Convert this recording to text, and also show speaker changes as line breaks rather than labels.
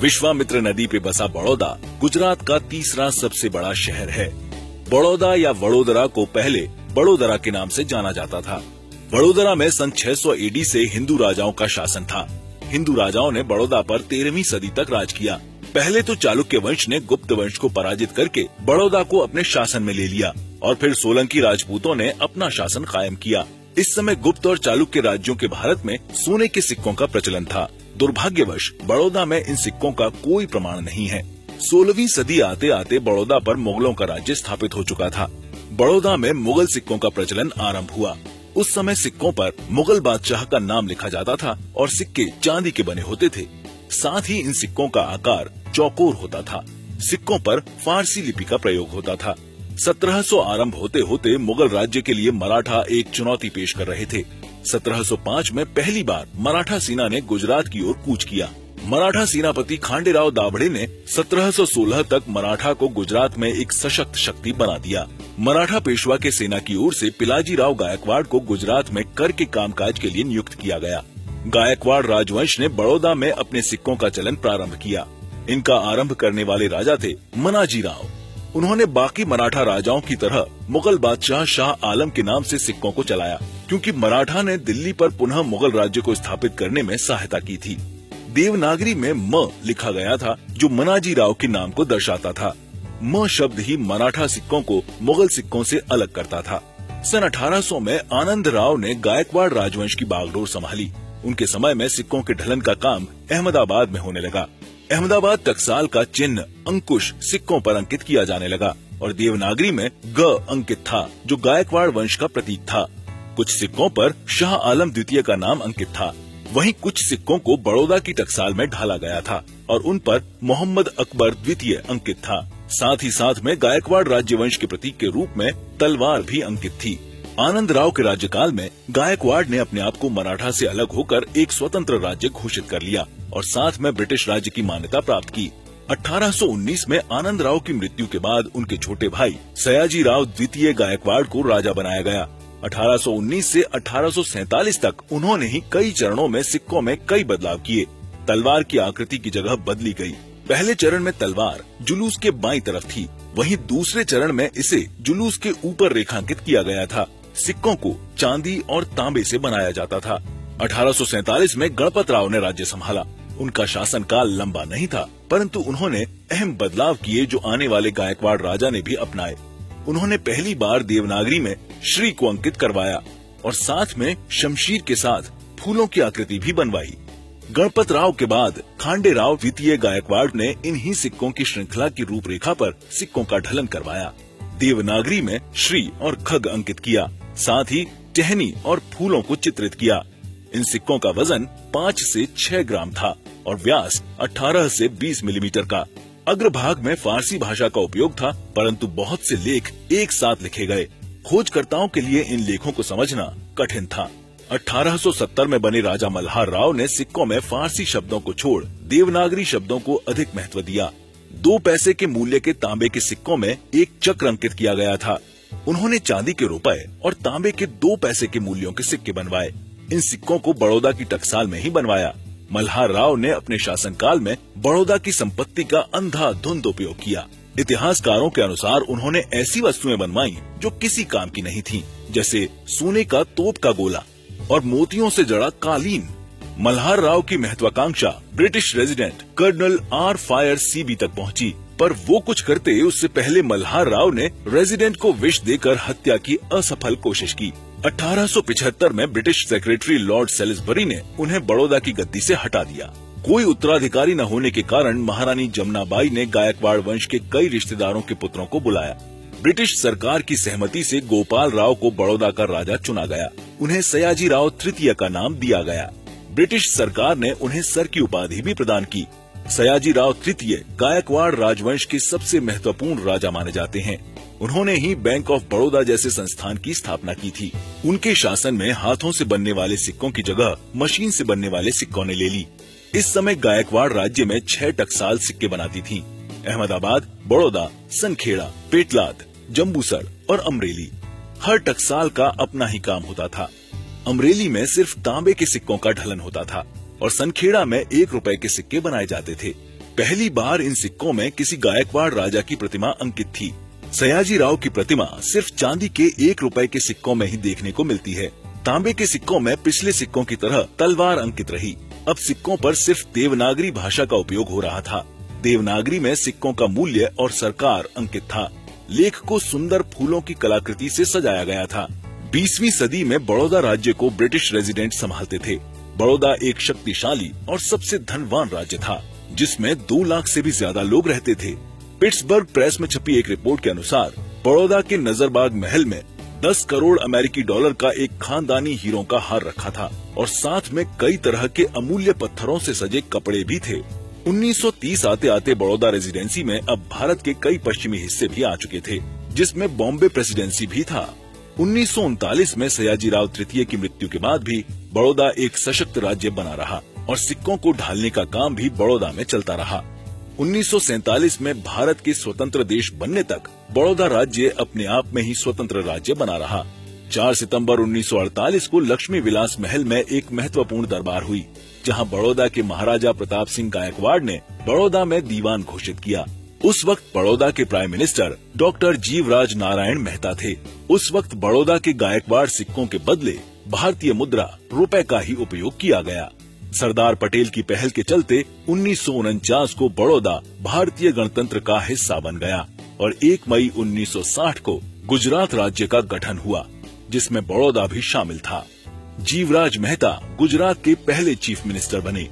विश्वामित्र नदी पे बसा बड़ौदा गुजरात का तीसरा सबसे बड़ा शहर है। बड़ौदा या वडोदरा को पहले बड़ोदरा के नाम से जाना जाता था। बड़ोदरा में सन 600 एडी से हिंदू राजाओं का शासन था। हिंदू राजाओं ने बड़ौदा पर 13वीं सदी तक राज किया। पहले तो चालुक्य वंश ने गुप्त वंश को पराजित करके बड़ौदा को अपने शासन में ले लिया और फिर सोलंकी राजपूतों ने अपना शासन कायम किया। इस समय गुप्त और चालुक्य राज्यों के भारत में सोने के सिक्कों का प्रचलन था। दुर्भाग्यवश बड़ौदा में इन सिक्कों का कोई प्रमाण नहीं है। 16वीं सदी आते आते बड़ौदा पर मुगलों का राज्य स्थापित हो चुका था। बड़ौदा में मुगल सिक्कों का प्रचलन आरंभ हुआ। उस समय सिक्कों पर मुगल बादशाह का नाम लिखा जाता था और सिक्के चांदी के बने होते थे। साथ ही इन सिक्कों का आकार चौकोर होता था। सिक्कों पर फारसी लिपि का प्रयोग होता था। 1700 आरंभ होते होते मुगल राज्य के लिए मराठा एक चुनौती पेश कर रहे थे। 1705 में पहली बार मराठा सेना ने गुजरात की ओर कूच किया। मराठा सेनापति खांडेराव दाभड़े ने 1716 तक मराठा को गुजरात में एक सशक्त शक्ति बना दिया। मराठा पेशवा के सेना की ओर से पिलाजी राव गायकवाड़ को गुजरात में कर के कामकाज के लिए नियुक्त किया गया। गायकवाड़ राजवंश ने बड़ौदा में अपने सिक्कों का चलन प्रारंभ किया। इनका आरंभ करने वाले राजा थे मनाजी राव। उन्होंने बाकी मराठा राजाओं की तरह मुगल बादशाह शाह आलम के नाम से सिक्कों को चलाया, क्योंकि मराठा ने दिल्ली पर पुनः मुगल राज्य को स्थापित करने में सहायता की थी। देवनागरी में म लिखा गया था, जो मनाजी राव के नाम को दर्शाता था। म शब्द ही मराठा सिक्कों को मुगल सिक्कों से अलग करता था। सन 1800 में आनंद राव ने गायकवाड़ राजवंश की बागडोर संभाली। उनके समय में सिक्कों के ढलन का काम अहमदाबाद में होने लगा। अहमदाबाद टकसाल का चिन्ह अंकुश सिक्कों पर अंकित किया जाने लगा और देवनागरी में ग अंकित था, जो गायकवाड़ वंश का प्रतीक था। कुछ सिक्कों पर शाह आलम द्वितीय का नाम अंकित था। वहीं कुछ सिक्कों को बड़ौदा की टकसाल में ढाला गया था और उन पर मोहम्मद अकबर द्वितीय अंकित था। साथ ही साथ में गायकवाड़ राज्यवंश के प्रतीक के रूप में तलवार भी अंकित थी। आनंद राव के राज्यकाल में गायकवाड़ ने अपने आप को मराठा से अलग होकर एक स्वतंत्र राज्य घोषित कर लिया और साथ में ब्रिटिश राज्य की मान्यता प्राप्त की। 1819 में आनंद राव की मृत्यु के बाद उनके छोटे भाई सयाजी राव द्वितीय गायकवाड़ को राजा बनाया गया। 1819 से 1847 तक उन्होंने ही कई चरणों में सिक्कों में कई बदलाव किए। तलवार की आकृति की जगह बदली गई। पहले चरण में तलवार जुलूस के बाईं तरफ थी, वहीं दूसरे चरण में इसे जुलूस के ऊपर रेखांकित किया गया था। सिक्कों को चांदी और तांबे से बनाया जाता था। 1847 में गणपत राव ने राज्य संभाला। उनका शासनकाल लंबा नहीं था, परंतु उन्होंने अहम बदलाव किए जो आने वाले गायकवाड़ राजा ने भी अपनाए। उन्होंने पहली बार देवनागरी में श्री को अंकित करवाया और साथ में शमशीर के साथ फूलों की आकृति भी बनवाई। गणपत राव के बाद खांडे राव द्वितीय गायकवाड़ ने इन्हीं सिक्कों की श्रृंखला की रूपरेखा पर सिक्कों का ढलन करवाया। देवनागरी में श्री और खग अंकित किया, साथ ही टहनी और फूलों को चित्रित किया। इन सिक्कों का वजन 5 से 6 ग्राम था और व्यास 18 से 20 मिलीमीटर का। अग्रभाग में फारसी भाषा का उपयोग था, परंतु बहुत से लेख एक साथ लिखे गए। खोजकर्ताओं के लिए इन लेखों को समझना कठिन था। 1870 में बने राजा मल्हार राव ने सिक्कों में फारसी शब्दों को छोड़ देवनागरी शब्दों को अधिक महत्व दिया। 2 पैसे के मूल्य के तांबे के सिक्कों में एक चक्र अंकित किया गया था। उन्होंने चांदी के रुपए और तांबे के 2 पैसे के मूल्यों के सिक्के बनवाए। इन सिक्कों को बड़ौदा की टकसाल में ही बनवाया। मल्हार राव ने अपने शासनकाल में बड़ौदा की संपत्ति का अंधाधुंध उपयोग किया। इतिहासकारों के अनुसार उन्होंने ऐसी वस्तुएं बनवाई जो किसी काम की नहीं थी, जैसे सोने का तोप का गोला और मोतियों से जड़ा कालीन। मल्हार राव की महत्वाकांक्षा British resident colonel R Phayre CB तक पहुंची, पर वो कुछ करते उससे पहले मल्हार राव ने रेजिडेंट को विष देकर हत्या की असफल कोशिश की। 1875 में ब्रिटिश सेक्रेटरी लॉर्ड सेलिसबरी ने उन्हें बड़ौदा की गद्दी से हटा दिया। कोई उत्तराधिकारी न होने के कारण महारानी जमुनाबाई ने गायकवाड़ वंश के कई रिश्तेदारों के पुत्रों को बुलाया। ब्रिटिश सरकार की सहमति से गोपाल राव को बड़ौदा का राजा चुना गया। उन्हें सयाजी राव तृतीय का नाम दिया गया। ब्रिटिश सरकार ने उन्हें सर की उपाधि भी प्रदान की। सयाजी राव तृतीय गायकवाड़ राजवंश के सबसे महत्वपूर्ण राजा माने जाते हैं। उन्होंने ही बैंक ऑफ बड़ौदा जैसे संस्थान की स्थापना की थी। उनके शासन में हाथों से बनने वाले सिक्कों की जगह मशीन से बनने वाले सिक्कों ने ले ली। इस समय गायकवाड़ राज्य में 6 टकसाल सिक्के बनाती थीं। अहमदाबाद, बड़ौदा, सनखेड़ा, पेटलाद, जम्बूसर और अमरेली। हर टकसाल का अपना ही काम होता था। अमरेली में सिर्फ तांबे के सिक्कों का ढलन होता था और सनखेड़ा में 1 रुपए के सिक्के बनाए जाते थे। पहली बार इन सिक्कों में किसी गायकवाड़ राजा की प्रतिमा अंकित थी। सयाजी राव की प्रतिमा सिर्फ चांदी के 1 रुपए के सिक्कों में ही देखने को मिलती है। तांबे के सिक्कों में पिछले सिक्कों की तरह तलवार अंकित रही। अब सिक्कों पर सिर्फ देवनागरी भाषा का उपयोग हो रहा था। देवनागरी में सिक्कों का मूल्य और सरकार अंकित था। लेख को सुंदर फूलों की कलाकृति से सजाया गया था। 20वीं सदी में बड़ौदा राज्य को ब्रिटिश रेजिडेंट संभालते थे। बड़ौदा एक शक्तिशाली और सबसे धनवान राज्य था, जिसमें 2 लाख से भी ज्यादा लोग रहते थे। पिट्सबर्ग प्रेस में छपी एक रिपोर्ट के अनुसार बड़ौदा के नजरबाग महल में 10 करोड़ अमेरिकी डॉलर का एक खानदानी हीरों का हार रखा था और साथ में कई तरह के अमूल्य पत्थरों से सजे कपड़े भी थे। 1930 आते आते बड़ौदा रेजिडेंसी में अब भारत के कई पश्चिमी हिस्से भी आ चुके थे, जिसमें बॉम्बे प्रेसिडेंसी भी था। 1939 में सयाजीराव तृतीय की मृत्यु के बाद भी बड़ौदा एक सशक्त राज्य बना रहा और सिक्कों को ढालने का काम भी बड़ौदा में चलता रहा। 1947 में भारत के स्वतंत्र देश बनने तक बड़ौदा राज्य अपने आप में ही स्वतंत्र राज्य बना रहा। 4 सितंबर 1948 को लक्ष्मी विलास महल में एक महत्वपूर्ण दरबार हुई, जहां बड़ौदा के महाराजा प्रताप सिंह गायकवाड़ ने बड़ौदा में दीवान घोषित किया। उस वक्त बड़ौदा के prime minister doctor Jivraj Narayan Mehta थे। उस वक्त बड़ौदा के गायकवाड़ सिक्कों के बदले भारतीय मुद्रा रुपए का ही उपयोग किया गया। सरदार पटेल की पहल के चलते 1949 को बड़ौदा भारतीय गणतंत्र का हिस्सा बन गया और 1 मई 1960 को गुजरात राज्य का गठन हुआ, जिसमें बड़ौदा भी शामिल था। जीवराज मेहता गुजरात के पहले चीफ मिनिस्टर बने।